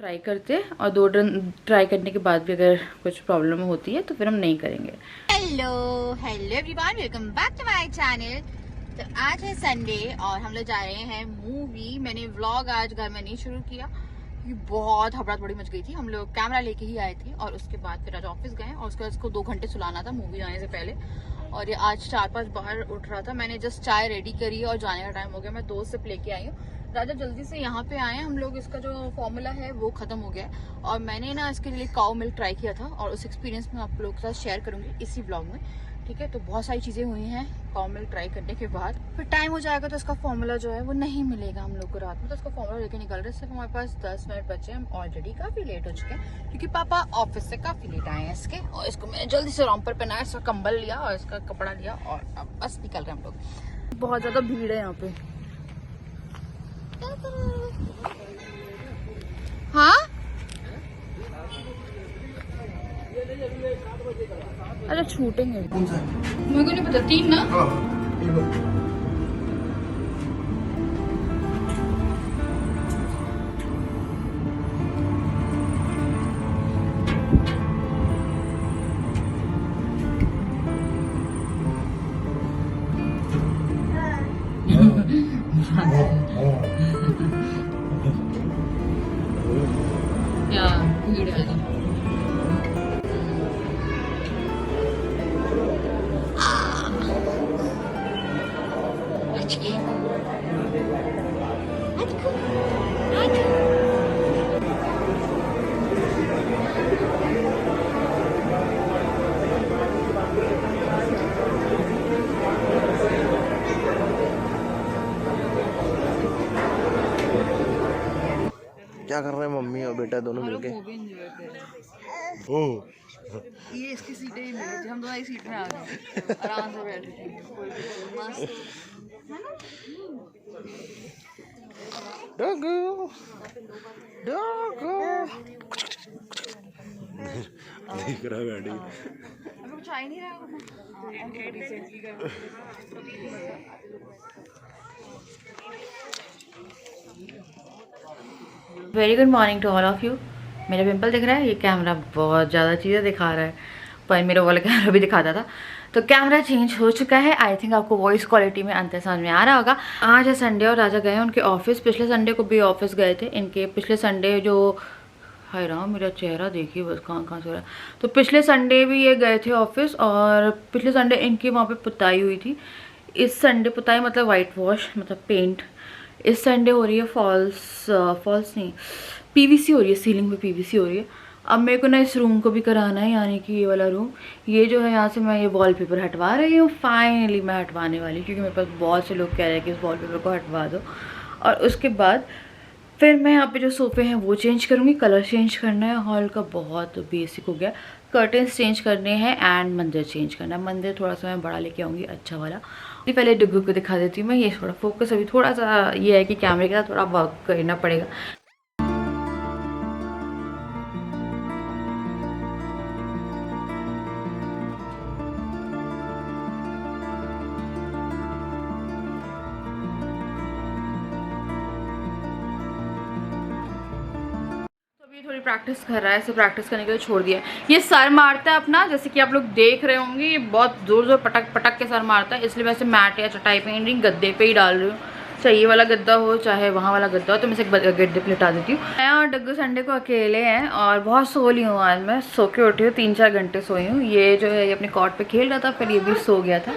Try करते हैं और 2 दिन ट्राई करने के बाद भी अगर कुछ प्रॉब्लम होती है तो फिर हम नहीं करेंगे। Hello hello everyone, welcome back to my channel. तो आज है संडे और हम लोग जा रहे हैं मूवी। मैंने व्लॉग आज घर में नहीं शुरू किया क्योंकि बहुत हबड़ा थोड़ी मच गई थी। हम लोग कैमरा लेके ही आए थे और उसके बाद फिर आज ऑफिस गए और उसके बाद इसको 2 घंटे सुलाना था मूवी आने से पहले। और ये आज 4-5 बार उठ रहा था। मैंने जस्ट चाय रेडी करी और जाने का टाइम हो गया। मैं दोस्त से लेके आई हूँ। राजा जल्दी से यहाँ पे आए हैं हम लोग। इसका जो फॉर्मूला है वो खत्म हो गया है और मैंने ना इसके लिए काऊ मिल्क ट्राई किया था और उस एक्सपीरियंस में आप लोगों के साथ शेयर करूंगी इसी व्लॉग में। ठीक है, तो बहुत सारी चीजें हुई हैं काऊ मिल्क ट्राई करने के बाद। फिर टाइम हो जाएगा तो इसका फॉर्मूला जो है वो नहीं मिलेगा हम लोग को रात में। तो इसका फॉर्मूला लेके निकल रहे हैं। सिर्फ हमारे पास 10 मिनट बचे। हम ऑलरेडी काफी लेट हो चुके हैं क्योंकि पापा ऑफिस से काफी लेट आए हैं इसके। और इसको मैंने जल्दी से रॉम्पर पहनाया, इसका कंबल लिया और इसका कपड़ा लिया और अब बस निकल रहे हैं हम लोग। बहुत ज्यादा भीड़ है यहाँ पे। हाँ अरे छूटेंगे। मेरे को नहीं पता। 3 ना। क्या भीड़ है। क्या कर रहे हैं मम्मी और बेटा दोनों मिलके? ये इसकी सीटें ही मिली थी, हम दोनों एक सीट में आ गए, आराम से बैठे थे। मस्त डॉगो डॉगो देख रहा गाड़ी। अभी कुछ आ ही नहीं रहा। Very good morning to all of you. मेरा पिंपल दिख रहा है। ये कैमरा बहुत ज़्यादा चीज़ें दिखा रहा है पर मेरा वाला कैमरा भी दिखाता था। तो कैमरा चेंज हो चुका है। आई थिंक आपको वॉइस क्वालिटी में अंतर समझ में आ रहा होगा। आज है संडे और राजा गए उनके ऑफिस। पिछले संडे को भी ऑफिस गए थे इनके। पिछले संडे जो हाय राम, मेरा चेहरा देखिए बस कहाँ कहाँ से हो रहा है। तो पिछले संडे भी ये गए थे ऑफिस और पिछले संडे इनकी वहाँ पे पुताई हुई थी। इस संडे पुताई मतलब वाइट वॉश मतलब पेंट। इस संडे हो रही है फॉल्स नहीं, पीवीसी हो रही है। सीलिंग पे पीवीसी हो रही है। अब मेरे को ना इस रूम को भी कराना है, यानी कि ये वाला रूम। ये जो है यहाँ से मैं ये वॉलपेपर हटवा रही हूँ। फाइनली मैं हटवाने वाली क्योंकि मेरे पास बहुत से लोग कह रहे हैं कि इस वॉलपेपर को हटवा दो। और उसके बाद फिर मैं यहाँ पे जो सोफ़े हैं वो चेंज करूँगी। कलर चेंज करना है। हॉल का बहुत बेसिक हो गया। कर्टेंस चेंज करने हैं एंड मंदिर चेंज करना है। मंदिर थोड़ा सा मैं बड़ा लेके आऊँगी, अच्छा वाला। अभी पहले डुग्गू को दिखा देती हूँ मैं। ये थोड़ा फोकस अभी थोड़ा सा ये है कि कैमरे के साथ थोड़ा वर्क करना पड़ेगा। थोड़ी प्रैक्टिस कर रहा है, इसे प्रैक्टिस करने के लिए छोड़ दिया है। ये सर मारता है अपना, जैसे कि आप लोग देख रहे होंगे। ये बहुत जोर जोर पटक पटक के सर मारता है, इसलिए मैं इसे मैट या चटाई पे नहीं गद्दे पे ही डाल रही हूँ। चाहे ये वाला गद्दा हो चाहे वहाँ वाला गद्दा हो, तो मैं इसे गद्दे पे लिटा देती हूँ। मैं और डग्गू संडे को अकेले हैं और बहुत सो ली हूँ आज। मैं सो के उठी हूँ, 3-4 घंटे सोई हूँ। ये जो है ये अपने कॉट पे खेल रहा था, फिर ये भी सो गया था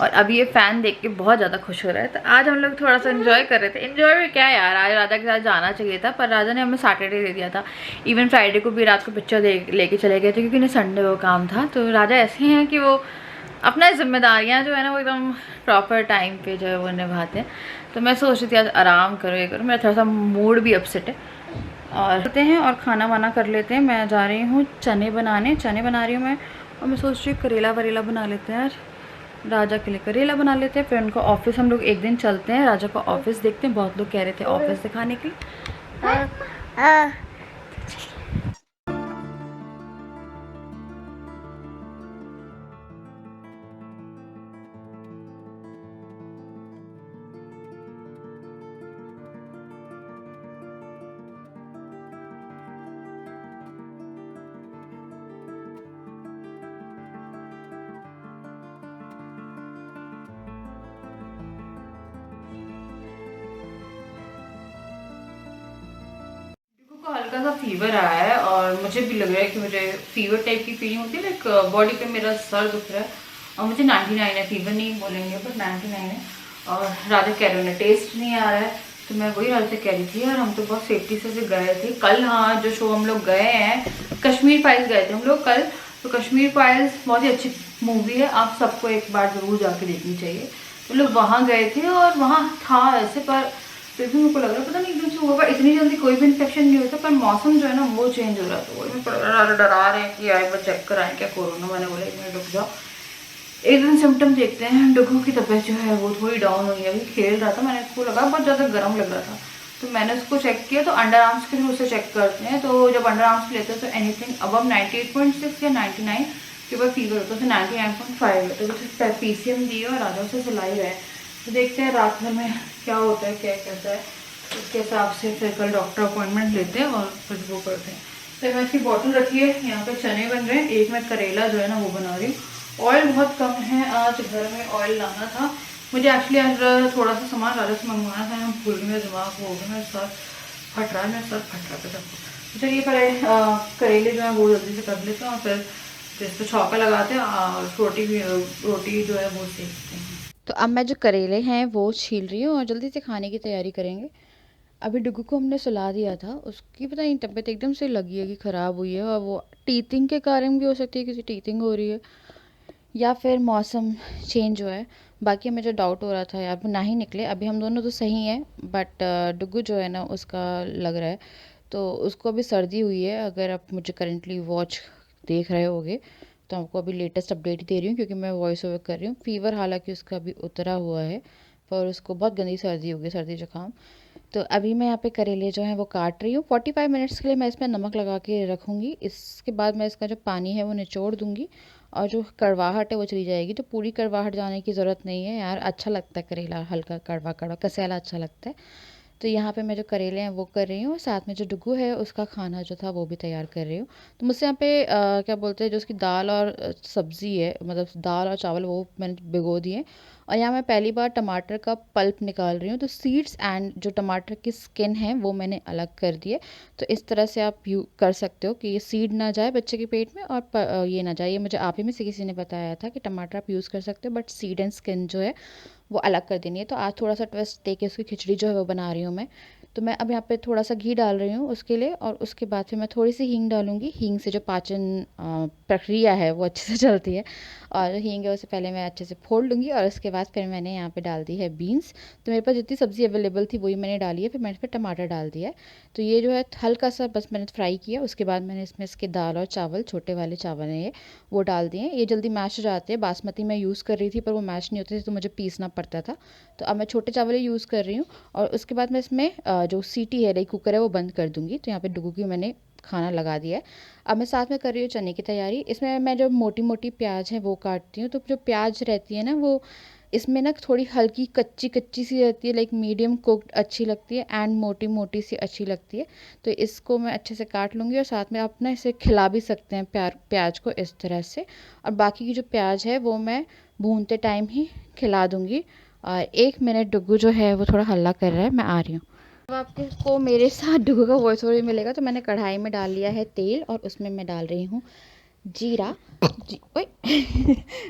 और अभी ये फ़ैन देख के बहुत ज़्यादा खुश हो रहा है। तो आज हम लोग थोड़ा सा इन्जॉय कर रहे थे। इन्जॉय भी क्या यार, आज राजा के साथ जाना चाहिए था पर राजा ने हमें सैटरडे दे दिया था। इवन फ्राइडे को भी रात को पिक्चर लेके चले गए थे क्योंकि उन्हें संडे को काम था। तो राजा ऐसे हैं कि वो अपना जिम्मेदारियाँ जो है ना वो एकदम प्रॉपर टाइम पे जो है वो निभाते हैं। तो मैं सोच रही थी आज आराम करो ये करो। मेरा थोड़ा सा मूड भी अपसेट है और करते हैं और खाना वाना कर लेते हैं। मैं जा रही हूँ चने बनाने, चने बना रही हूँ मैं। और मैं सोच रही हूँ करेला वरेला बना लेते हैं यार। राजा के लिए करेला बना लेते हैं। फिर उनको ऑफिस हम लोग एक दिन चलते हैं, राजा को ऑफिस देखते हैं। बहुत लोग कह रहे थे ऑफिस दिखाने के लिए। हल्का सा फीवर आया है और मुझे भी लग रहा है कि मुझे फीवर टाइप की फीलिंग होती है, लाइक बॉडी पे मेरा सर दुख रहा है और मुझे 99 है, फीवर नहीं बोलेंगे पर 99 है। और राधा कह रहे हैं टेस्ट नहीं आ रहा है, तो मैं वही राधा से कह रही थी यार हम तो बहुत सेफ्टी से गए थे कल। हाँ जो शो हम लोग गए हैं, कश्मीर फाइल्स गए थे हम लोग कल, तो कश्मीर फाइल्स बहुत ही अच्छी मूवी है, आप सबको एक बार ज़रूर जाके देखनी चाहिए। तो लोग वहाँ गए थे और वहाँ था ऐसे, पर फिर भी मेरे को लग रहा है पता नहीं एकदम से हुआ, पर इतनी जल्दी कोई भी इन्फेक्शन नहीं होता, पर मौसम जो है ना वो चेंज हो रहा है, तो वही मैं डरा रहे हैं कि यार एक बार चेक कराएं क्या कोरोना। मैंने बोला एक मिनट रुक जाओ, एक दिन सिम्टम देखते हैं। डुगू की तबीयत जो है वो थोड़ी डाउन हुई है, अभी खेल रहा था, मैंने उसको लगा बहुत ज़्यादा गर्म लग रहा था, तो मैंने उसको चेक किया। तो अंडर आर्म्स के थ्रू उसे चेक करते हैं, तो जब अंडर आर्म्स लेते हैं तो एनीथिंग अबव 98.6 या 99 के ऊपर फीवर होता है, तो 99.5 है, तो उसे PCM दी और आधा से सिलाई रहा है। तो देखते हैं रात भर में क्या होता है क्या कहता है, उसके हिसाब से फिर कल डॉक्टर अपॉइंटमेंट लेते हैं और फिर वो करते हैं। तो मैं इसकी बॉटल रखी है, यहाँ पे चने बन रहे हैं, एक मैं करेला जो है ना वो बना रही हूँ। ऑयल बहुत कम है, आज घर में ऑयल लाना था मुझे, एक्चुअली आज थोड़ा सा सामान राजा से मंगवाना था, मैं भूल गई, मेरा दिमाग हो गया, मेरा सर फट रहा है, मेरा सर फट रहा था सबको। चलिए पहले करेले जो है वो जल्दी से कर लेते हैं और फिर जिस पर छौका लगाते हैं और रोटी जो है वो सेकते हैं। तो अब मैं जो करेले हैं वो छील रही हूँ और जल्दी से खाने की तैयारी करेंगे। अभी डुगू को हमने सुला दिया था, उसकी पता नहीं तबीयत एकदम से लगी है कि ख़राब हुई है, और वो टीथिंग के कारण भी हो सकती है, किसी टीथिंग हो रही है या फिर मौसम चेंज हुआ है। बाकी हमें जो डाउट हो रहा था यार वो ना ही निकले। अभी हम दोनों तो सही हैं, बट डुगू जो है ना उसका लग रहा है, तो उसको अभी सर्दी हुई है। अगर आप मुझे करंटली वॉच देख रहे होगे तो आपको अभी लेटेस्ट अपडेट ही दे रही हूँ, क्योंकि मैं वॉइस ओवर कर रही हूँ। फीवर हालांकि उसका अभी उतरा हुआ है, पर उसको बहुत गंदी सर्दी होगी, सर्दी जुकाम। तो अभी मैं यहाँ पे करेले जो हैं वो काट रही हूँ। 45 मिनट्स के लिए मैं इसमें नमक लगा के रखूँगी। इसके बाद मैं इसका जो पानी है वो निचोड़ दूँगी और जो कड़वाहट है वो चली जाएगी। तो पूरी कड़वाहट जाने की ज़रूरत नहीं है यार, अच्छा लगता है करेला, हल्का कड़वा कड़वा कसेला अच्छा लगता है। तो यहाँ पे मैं जो करेले हैं वो कर रही हूँ, साथ में जो डुगू है उसका खाना जो था वो भी तैयार कर रही हूँ। तो मुझसे यहाँ पे क्या बोलते हैं, जो उसकी दाल और सब्ज़ी है, मतलब दाल और चावल वो मैंने भिगो दिए। और यहाँ मैं पहली बार टमाटर का पल्प निकाल रही हूँ, तो सीड्स एंड जो टमाटर की स्किन है वो मैंने अलग कर दिए। तो इस तरह से आप यू कर सकते हो कि ये सीड ना जाए बच्चे के पेट में और ये ना जाए। ये मुझे आप ही में से किसी ने बताया था कि टमाटर आप यूज़ कर सकते हो, बट सीड एंड स्किन जो है वो अलग कर देनी है। तो आज थोड़ा सा ट्विस्ट दे के उसकी खिचड़ी जो है वो बना रही हूँ मैं। तो मैं अब यहाँ पे थोड़ा सा घी डाल रही हूँ उसके लिए, और उसके बाद फिर मैं थोड़ी सी हींग डालूँगी। हींग से जो पाचन प्रक्रिया है वो अच्छे से चलती है, और हींग है उसे पहले मैं अच्छे से फोड़ लूँगी। और उसके बाद फिर मैंने यहाँ पे डाल दी है बीन्स। तो मेरे पास जितनी सब्ज़ी अवेलेबल थी वही मैंने डाली है, फिर मैंने इस पर टमाटर डाल दिया है। तो ये जो है हल्का सा बस मैंने फ्राई किया। उसके बाद मैंने इसमें इसके दाल और चावल, छोटे वाले चावल हैं ये, वो डाल दिए। ये जल्दी मैश हो जाते हैं। बासमती मैं यूज़ कर रही थी पर वो मैश नहीं होते थे, तो मुझे पीसना पड़ता था। तो अब मैं छोटे चावल ही यूज़ कर रही हूँ। और उसके बाद मैं इसमें जो सीटी है, लाइक कुकर है, वो बंद कर दूँगी। तो यहाँ पे डुगू की मैंने खाना लगा दिया है। अब मैं साथ में कर रही हूँ चने की तैयारी। इसमें मैं जो मोटी मोटी प्याज है वो काटती हूँ। तो जो प्याज रहती है ना वो इसमें ना थोड़ी हल्की कच्ची कच्ची सी रहती है, लाइक मीडियम कुक्ड अच्छी लगती है, एंड मोटी मोटी सी अच्छी लगती है। तो इसको मैं अच्छे से काट लूँगी, और साथ में आप ना इसे खिला भी सकते हैं प्याज को इस तरह से। और बाकी की जो प्याज है वो मैं भूनते टाइम ही खिला दूँगी। और 1 मिनट डुगू जो है वो थोड़ा हल्ला कर रहा है, मैं आ रही हूँ। अब आपको मेरे साथ डुगू का वॉइस ओवर मिलेगा। तो मैंने कढ़ाई में डाल लिया है तेल, और उसमें मैं डाल रही हूँ जीरा ओए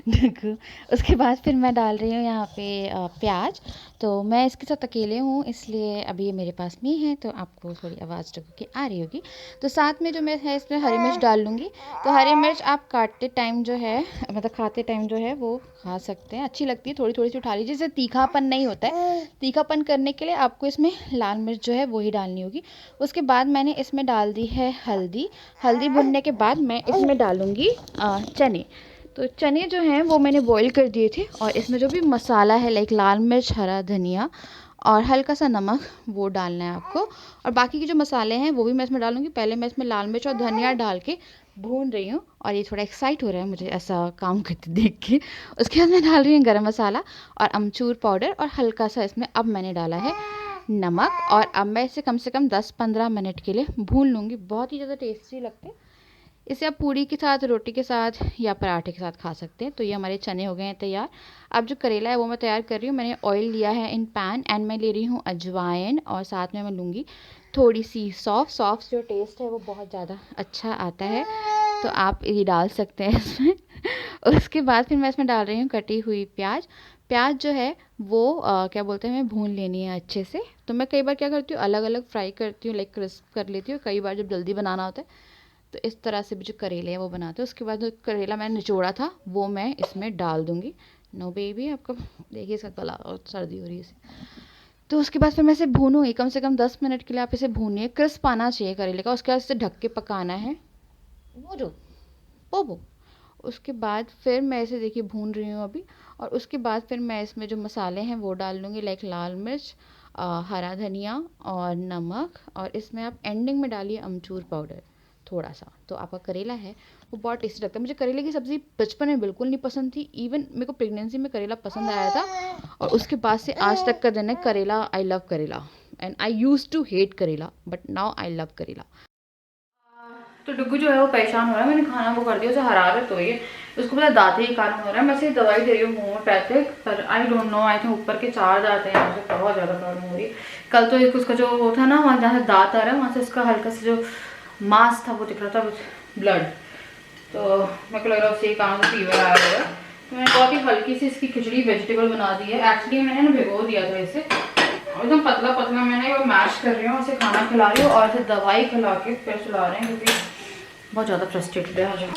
डुगू। उसके बाद फिर मैं डाल रही हूँ यहाँ पे प्याज। तो मैं इसके साथ अकेले हूँ, इसलिए अभी ये मेरे पास में ही है, तो आपको थोड़ी आवाज़ डुगू की आ रही होगी। तो साथ में जो मैं है इसमें हरी मिर्च डाल लूँगी। तो हरी मिर्च आप काटते टाइम जो है, मतलब खाते टाइम जो है वो खा सकते हैं, अच्छी लगती है। थोड़ी थोड़ी सी उठा लीजिए, जिससे तीखापन नहीं होता है। तीखापन करने के लिए आपको इसमें लाल मिर्च जो है वो ही डालनी होगी। उसके बाद मैंने इसमें डाल दी है हल्दी। हल्दी भुनने के बाद मैं इसमें डालूँगी चने। तो चने जो हैं वो मैंने बॉईल कर दिए थे, और इसमें जो भी मसाला है, लाइक लाल मिर्च, हरा धनिया और हल्का सा नमक, वो डालना है आपको। और बाकी के जो मसाले हैं वो भी मैं इसमें डालूँगी। पहले मैं इसमें लाल मिर्च और धनिया डाल के भून रही हूँ, और ये थोड़ा एक्साइट हो रहा है मुझे ऐसा काम करते देख के। उसके बाद मैं डाल रही हूँ गरम मसाला और अमचूर पाउडर, और हल्का सा इसमें अब मैंने डाला है नमक। और अब मैं इसे कम से कम 10-15 मिनट के लिए भून लूँगी। बहुत ही ज़्यादा टेस्टी लगते हैं। इसे आप पूरी के साथ, रोटी के साथ या पराठे के साथ खा सकते हैं। तो ये हमारे चने हो गए हैं तैयार। अब जो करेला है वो मैं तैयार कर रही हूँ। मैंने ऑयल लिया है इन पैन, एंड मैं ले रही हूँ अजवाइन, और साथ में मैं लूँगी थोड़ी सी सॉफ्ट जो टेस्ट है वो बहुत ज़्यादा अच्छा आता है, तो आप ये डाल सकते हैं इसमें। उसके बाद फिर मैं इसमें डाल रही हूँ कटी हुई प्याज। प्याज जो है वो क्या बोलते हैं, हमें भून लेनी है अच्छे से। तो मैं कई बार क्या करती हूँ, अलग अलग फ्राई करती हूँ, लाइक क्रिस्प कर लेती हूँ। कई बार जब जल्दी बनाना होता है तो इस तरह से भी जो करेले हैं वो बनाते हैं। उसके बाद जो करेला मैंने निचोड़ा था वो मैं इसमें डाल दूँगी। नो बेबी, आपका देखिए इसका गला और सर्दी हो रही है इसे। तो उसके बाद फिर मैं इसे भूनूँगी कम से कम 10 मिनट के लिए। आप इसे भूनिए, क्रिस्प आना चाहिए करेले का। उसके बाद इसे ढक के पकाना है। वो जो वो उसके बाद फिर मैं इसे देखिए भून रही हूँ अभी। और उसके बाद फिर मैं इसमें जो मसाले हैं वो डाल लूँगी, लाइक लाल मिर्च, हरा धनिया और नमक। और इसमें आप एंडिंग में डालिए अमचूर पाउडर थोड़ा सा। तो आपका करेला है वो बहुत टेस्टी लगता है। मुझे करेले की सब्ज़ी बचपन में बिल्कुल नहीं पसंद थी। इवन मेरे को प्रेगनेंसी में करेला पसंद आया था, और उसके बाद से आज तक का दिन है करेला। I love karela and I use to hate karela, but now I love karela. तो डुग्गू जो है वो परेशान हो रहा है। मैंने खाना वो कर दिया, उसे हरारत हो रही है, उसको पता दांते ही कारण हो रहा है। मैं सिर्फ दवाई दे रही हूँ होम्योपैथिक, पर I don't know, I think ऊपर के 4 दांत हैं, मुझे बहुत ज़्यादा प्रॉब्लम हो रही है। कल तो एक उसका जो वो था ना, वहाँ जहाँ से दांत आ रहा है वहाँ से उसका हल्का सा जो मांस था वो दिख रहा था, ब्लड। तो मेरे को लग रहा है उससे कारण से फीवर आया हुआ है। तो मैंने बहुत ही हल्की सी इसकी खिचड़ी वेजिटेबल बना दी है। एक्चुअली मैंने ना भिगो दिया था इसे, एकदम पतला पतला मैंने वो मैश कर रही हूँ, उसे खाना खिला रही हूँ और फिर दवाई खिला के फिर सुला रहे हैं, क्योंकि बहुत ज़्यादा फ्रस्ट्रेटेड है आज।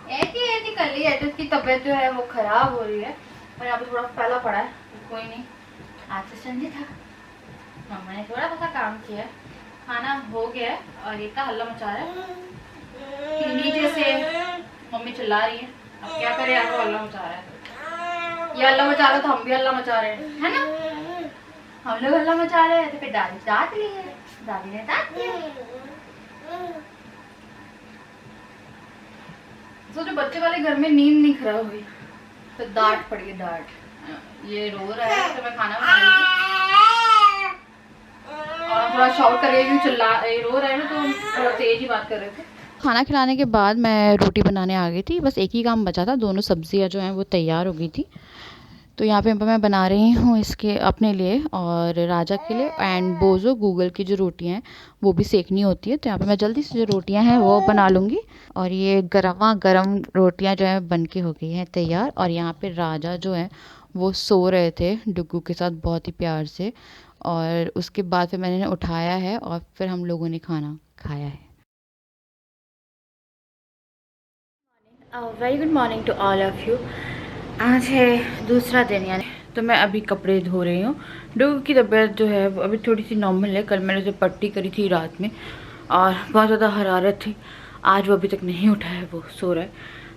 ऐसी कर ली है तो उसकी तबीयत जो है वो खराब हो रही है, और यहाँ पे थोड़ा फैला पड़ा है। तो कोई नहीं, आज से संडे था, मम्मा ने थोड़ा सा काम किया है, खाना हो गया है। और ये का हल्ला मचा रहा है कि नीचे से मम्मी चिल्ला रही है। अब क्या करें, आपको हल्ला मचा रहा है, ये हल्ला मचा रहा है तो हम भी हल्ला मचा रहे हैं, है ना। हम लोग हल्ला मचा रहे हैं तो फिर दादी डांट ली है, दादी ने डांट दिया। सोचो बच्चे वाले घर में नींद नहीं खराब हुई तो डांट पड़ी है, डांट। ये रो रहा है तो मैं खाना बना रही थी और थोड़ा शाउट कर रही हूँ, चिल्ला रो रहा है ना तो थोड़ा तेज ही बात कर रहे थे। खाना खिलाने के बाद मैं रोटी बनाने आ गई थी। बस एक ही काम बचा था, दोनों सब्जियां जो हैं वो तैयार हो गई थी। तो यहाँ पे मैं बना रही हूँ इसके अपने लिए और राजा के लिए। एंड बोझो गूगल की जो रोटियाँ हैं वो भी सेकनी होती है, तो यहाँ पे मैं जल्दी से जो रोटियाँ हैं वो बना लूँगी। और ये गरमा गरम रोटियाँ जो हैं बन के हो गई हैं तैयार। और यहाँ पे राजा जो है वो सो रहे थे डुग्गू के साथ बहुत ही प्यार से। और उसके बाद फिर मैंने इन्हें उठाया है और फिर हम लोगों ने खाना खाया है। Very good morning to all of you. आज है दूसरा दिन, यानी तो मैं अभी कपड़े धो रही हूँ। डुग्गू की तबीयत जो है वो अभी थोड़ी सी नॉर्मल है। कल मैंने उसे पट्टी करी थी रात में और बहुत ज़्यादा हरारत थी। आज वो अभी तक नहीं उठा है, वो सो रहा है।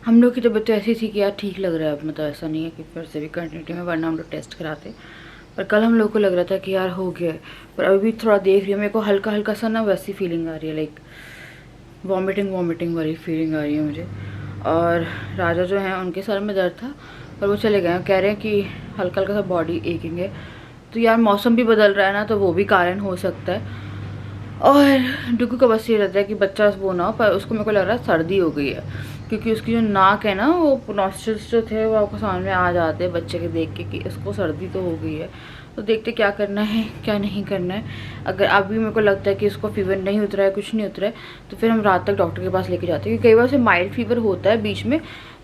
हम लोग की तबीयत तो ऐसी थी कि यार ठीक लग रहा है अब, मतलब ऐसा नहीं है कि फिर से भी कंटिन्यूटी में, वरना हम लोग टेस्ट कराते। पर कल हम लोग को लग रहा था कि यार हो गया है, पर अभी भी थोड़ा देख रही हूँ, मेरे को हल्का हल्का सा ना वैसी फीलिंग आ रही है, लाइक वॉमिटिंग वाली फीलिंग आ रही है मुझे। और राजा जो है उनके सर में दर्द था पर वो चले गए। कह रहे हैं कि हल्का हल्का सा बॉडी एकिंग है। तो यार मौसम भी बदल रहा है ना, तो वो भी कारण हो सकता है। और डुग्गू का बस ये रहता है कि बच्चा वो ना हो, पर उसको मेरे को लग रहा है सर्दी हो गई है, क्योंकि उसकी जो नाक है ना वो नॉस्ट्रिल्स जो थे वो आपको समझ में आ जाते हैं बच्चे के देख के कि इसको सर्दी तो हो गई है। तो देखते क्या करना है क्या नहीं करना है। अगर अभी मेरे को लगता है कि इसको फीवर नहीं उतरा है, कुछ नहीं उतरा है, तो फिर हम रात तक डॉक्टर के पास लेके जाते हैं। क्योंकि कई बार से माइल्ड फीवर होता है बीच में,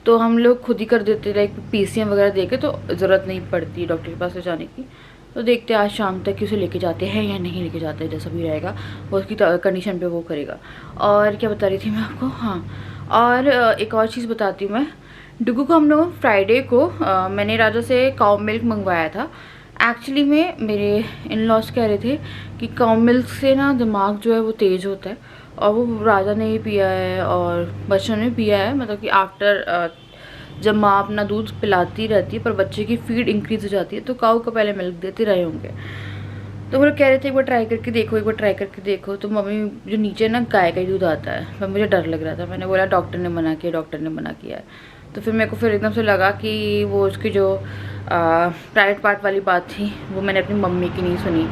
तो हम लोग खुद ही कर देते हैं, लाइक PCM वगैरह दे के, तो ज़रूरत नहीं पड़ती है डॉक्टर के पास ले जाने की। तो देखते हैं आज शाम तक कि उसे लेके जाते हैं या नहीं लेके जाते हैं, जैसा भी रहेगा वो उसकी कंडीशन पे वो करेगा। और क्या बता रही थी मैं आपको, हाँ, और एक और चीज़ बताती हूँ मैं। डुग्गू को हम लोग फ्राइडे को मैंने राजा से काउ मिल्क मंगवाया था। एक्चुअली में मेरे इन लॉज कह रहे थे कि काउ मिल्क से ना दिमाग जो है वो तेज़ होता है, और वो राजा ने ही पिया है और बच्चों ने पिया है। मतलब कि आफ्टर जब माँ अपना दूध पिलाती रहती है पर बच्चे की फीड इंक्रीज हो जाती है, तो काऊ को पहले मिल्क देते रहे होंगे। तो वो लोग कह रहे थे एक बार ट्राई करके देखो, एक बार ट्राई करके देखो। तो मम्मी जो नीचे ना गाय का ही दूध आता है, पर मुझे डर लग रहा था। मैंने बोला डॉक्टर ने मना किया, डॉक्टर ने मना किया है। तो फिर मेरे को फिर एकदम से लगा कि वो उसकी जो प्राइवेट पार्ट वाली बात थी वो मैंने अपनी मम्मी की नहीं सुनी,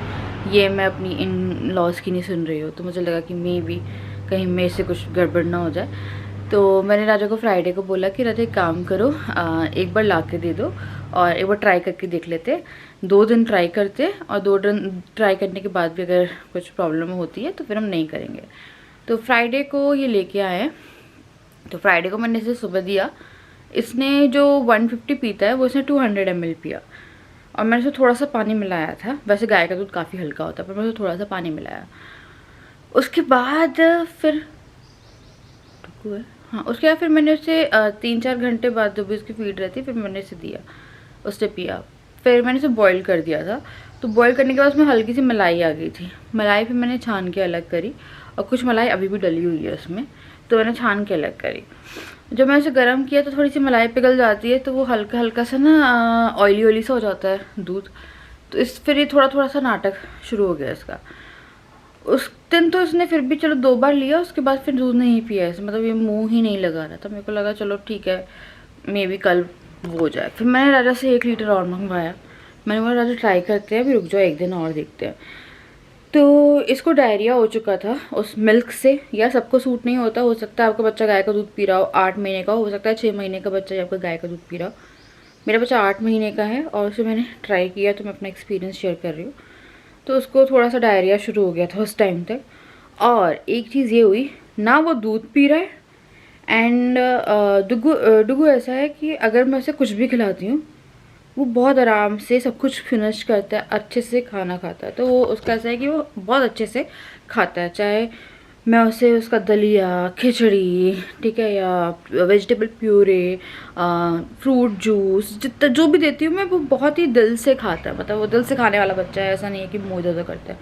ये मैं अपनी इन लॉज की नहीं सुन रही हूँ। तो मुझे लगा कि मे बी कहीं मेरे से कुछ गड़बड़ ना हो जाए। तो मैंने राजा को फ्राइडे को बोला कि राजा एक काम करो, एक बार ला के दे दो और एक बार ट्राई करके देख लेते। 2 दिन ट्राई करते और 2 दिन ट्राई करने के बाद भी अगर कुछ प्रॉब्लम होती है तो फिर हम नहीं करेंगे। तो फ्राइडे को ये लेके आए हैं। तो फ्राइडे को मैंने इसे सुबह दिया। इसने जो 150 पीता है वो इसने 200 ml पिया और मैंने इसे थोड़ा सा पानी मिलाया था। वैसे गाय का दूध काफ़ी हल्का होता है पर मैंने इसे थोड़ा सा पानी मिलाया। उसके बाद फिर हाँ, उसके बाद फिर मैंने उसे 3-4 घंटे बाद जब भी उसकी फीड रहती फिर मैंने इसे दिया, उसने पिया। फिर मैंने इसे बॉईल कर दिया था। तो बॉईल करने के बाद उसमें हल्की सी मलाई आ गई थी। मलाई फिर मैंने छान के अलग करी और कुछ मलाई अभी भी डली हुई है उसमें, तो मैंने छान के अलग करी। जब मैंने उसे गर्म किया तो थोड़ी सी मलाई पिघल जाती है, तो वो हल्का हल्का सा ना ऑयली सा हो जाता है दूध। तो फिर ये थोड़ा सा नाटक शुरू हो गया इसका। उस दिन तो इसने फिर भी चलो 2 बार लिया, उसके बाद फिर दूध नहीं पिया ऐसे, मतलब ये मुंह ही नहीं लगा रहा था। मेरे को लगा चलो ठीक है, मे बी कल वो हो जाए। फिर मैंने राजा से 1 लीटर और मंगवाया। मैंने बोला राजा ट्राई करते हैं, अभी रुक जाओ 1 दिन और देखते हैं। तो इसको डायरिया हो चुका था उस मिल्क से। या सबको सूट नहीं होता, हो सकता है आपका बच्चा गाय का दूध पी रहा हो, 8 महीने का हो सकता है 6 महीने का बच्चा आपका गाय का दूध पी रहा हो। मेरा बच्चा 8 महीने का है और उसे मैंने ट्राई किया, तो मैं अपना एक्सपीरियंस शेयर कर रही हूँ। तो उसको थोड़ा सा डायरिया शुरू हो गया था उस टाइम तक। और एक चीज़ ये हुई ना, वो दूध पी रहा है एंड डुगू ऐसा है कि अगर मैं उसे कुछ भी खिलाती हूँ वो बहुत आराम से सब कुछ फिनिश करता है, अच्छे से खाना खाता है। तो वो उसका ऐसा है कि वो बहुत अच्छे से खाता है, चाहे मैं उसे उसका दलिया, खिचड़ी, ठीक है, या वेजिटेबल प्यूरे, फ्रूट जूस, जितना जो भी देती हूँ मैं वो बहुत ही दिल से खाता है। मतलब वो दिल से खाने वाला बच्चा है, ऐसा नहीं है कि मुँह इधर करता है।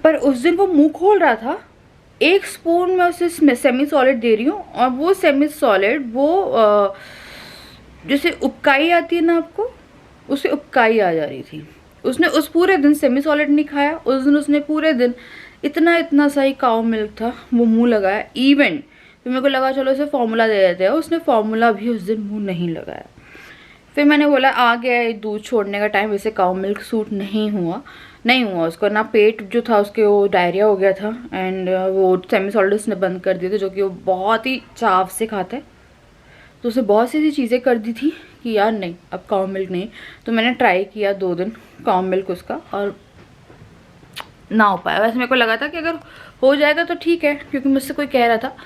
पर उस दिन वो मुंह खोल रहा था, 1 स्पून मैं उसे सेमी सॉलिड दे रही हूँ और वो सेमी सॉलिड वो जैसे उपकाई आती है ना आपको, उसे उपकाई आ जा रही थी। उसने उस पूरे दिन सेमी सॉलिड नहीं खाया। उस दिन उसने पूरे दिन इतना सा ही काऊ मिल्क था वो मुंह लगाया। इवन फिर मेरे को लगा चलो उसे फॉर्मूला दे देते हैं, उसने फॉर्मूला भी उस दिन मुंह नहीं लगाया। फिर मैंने बोला आ गया दूध छोड़ने का टाइम, इसे काऊ मिल्क सूट नहीं हुआ उसको ना। पेट जो था उसके वो डायरिया हो गया था एंड वो सेमी सॉलिड उसने बंद कर दिए थे, जो कि वो बहुत ही चाव से खाता है। तो उसे बहुत सी ऐसी चीज़ें कर दी थी कि यार नहीं अब काऊ मिल्क नहीं। तो मैंने ट्राई किया 2 दिन काऊ मिल्क उसका और ना हो पाया। वैसे मेरे को लगा था कि अगर हो जाएगा तो ठीक है, क्योंकि मुझसे कोई कह रहा था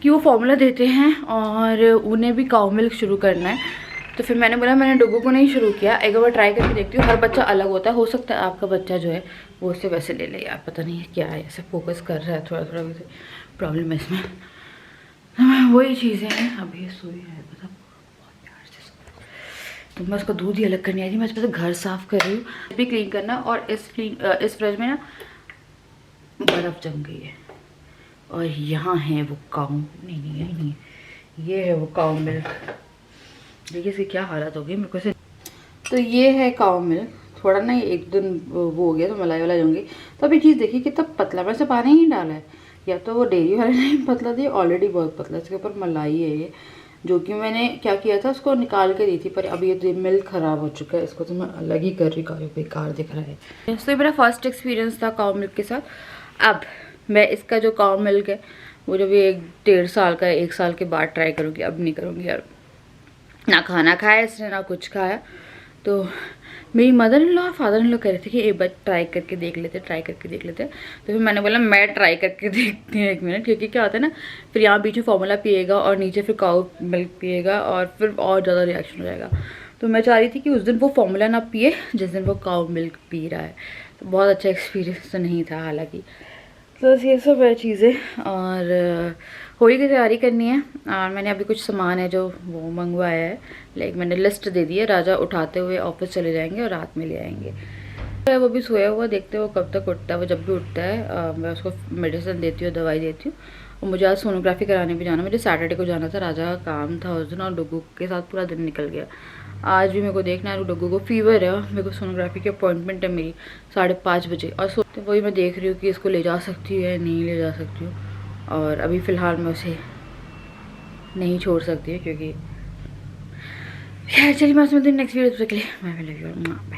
कि वो फॉर्मूला देते हैं और उन्हें भी काऊ मिल्क शुरू करना है। तो फिर मैंने बोला मैंने डुगू को नहीं शुरू किया, एक बार ट्राई करके देखती हूँ। हर बच्चा अलग होता है, हो सकता है आपका बच्चा जो है वो उससे वैसे ले ले। यार पता नहीं क्या है, ऐसे फोकस कर रहा है थोड़ा वैसे प्रॉब्लम है इसमें। वही चीज़ें हैं। अभी ये सोई है, पता बहुत प्यार से सोई। तो मैं उसका दूध ही अलग करने आई थी। मैं इस घर साफ़ कर रही हूँ, भी क्लीन करना। और इस फ्रिज में ना बर्फ़ जम गई है और यहाँ है वो काऊ, नहीं ये है वो काऊ मिल्क। देखिए इसकी क्या हालत हो गई मेरे को से। तो ये है काऊ मिल्क। थोड़ा ना 1 दिन वो हो गया तो मलाई वाला जम गई। तो अभी चीज़ देखिए कितना पतला, वैसे पानी ही डाला है, या तो वो डेयरी वाले ने पतला दिया, ऑलरेडी बहुत पतला। इसके ऊपर मलाई है ये, जो कि मैंने क्या किया था उसको निकाल के दी थी, पर अब ये मिल्क ख़राब हो चुका है। इसको तो मैं अलग ही कर रही हूँ, बेकार दिख रहा है। तो ये मेरा फर्स्ट एक्सपीरियंस था काऊ मिल्क के साथ। अब मैं इसका जो काऊ मिल्क है वो जब ये 1-1.5 साल का 1 साल के बाद ट्राई करूँगी। अब नहीं करूँगी यार, ना खाना खाया इसने ना कुछ खाया। तो मेरी मदर इन लॉ और फादर इन लॉ कह रहे थे कि एक बार ट्राई करके देख लेते। तो फिर मैंने बोला मैं ट्राई करके देखती हूँ 1 मिनट, क्योंकि क्या होता है ना, फिर यहाँ बीच में फार्मूला पिएगा और नीचे फिर काऊ मिल्क पिएगा और फिर और ज़्यादा रिएक्शन हो जाएगा। तो मैं चाह रही थी कि उस दिन वो फार्मूला ना पिए जिस दिन वो काऊ मिल्क पी रहा है। तो बहुत अच्छा एक्सपीरियंस तो नहीं था हालांकि। तो ये सब है चीज़ें। और होली की तैयारी करनी है और मैंने अभी कुछ सामान है जो वो मंगवाया है। लाइक मैंने लिस्ट दे दी है, राजा उठाते हुए ऑफिस चले जाएंगे और रात में ले आएंगे। वो भी सोया हुआ, देखते हैं वो कब तक उठता है। वो जब भी उठता है मैं उसको मेडिसिन देती हूँ, दवाई देती हूँ। और मुझे आज सोनोग्राफी कराने भी जाना, मुझे सैटरडे को जाना था। राजा का काम था उस दिन और डुगू के साथ पूरा दिन निकल गया। आज भी मेरे को देखना है, डुगू को फीवर है, मेरे को सोनोग्राफी की अपॉइंटमेंट है मेरी 5:30 बजे। और तो वही मैं देख रही हूँ कि इसको ले जा सकती हूँ या नहीं ले जा सकती हूँ। और अभी फ़िलहाल मैं उसे नहीं छोड़ सकती हूँ, क्योंकि खैर चलिए मैं उसमें नेक्स्ट वीडियो तक के लिए मैं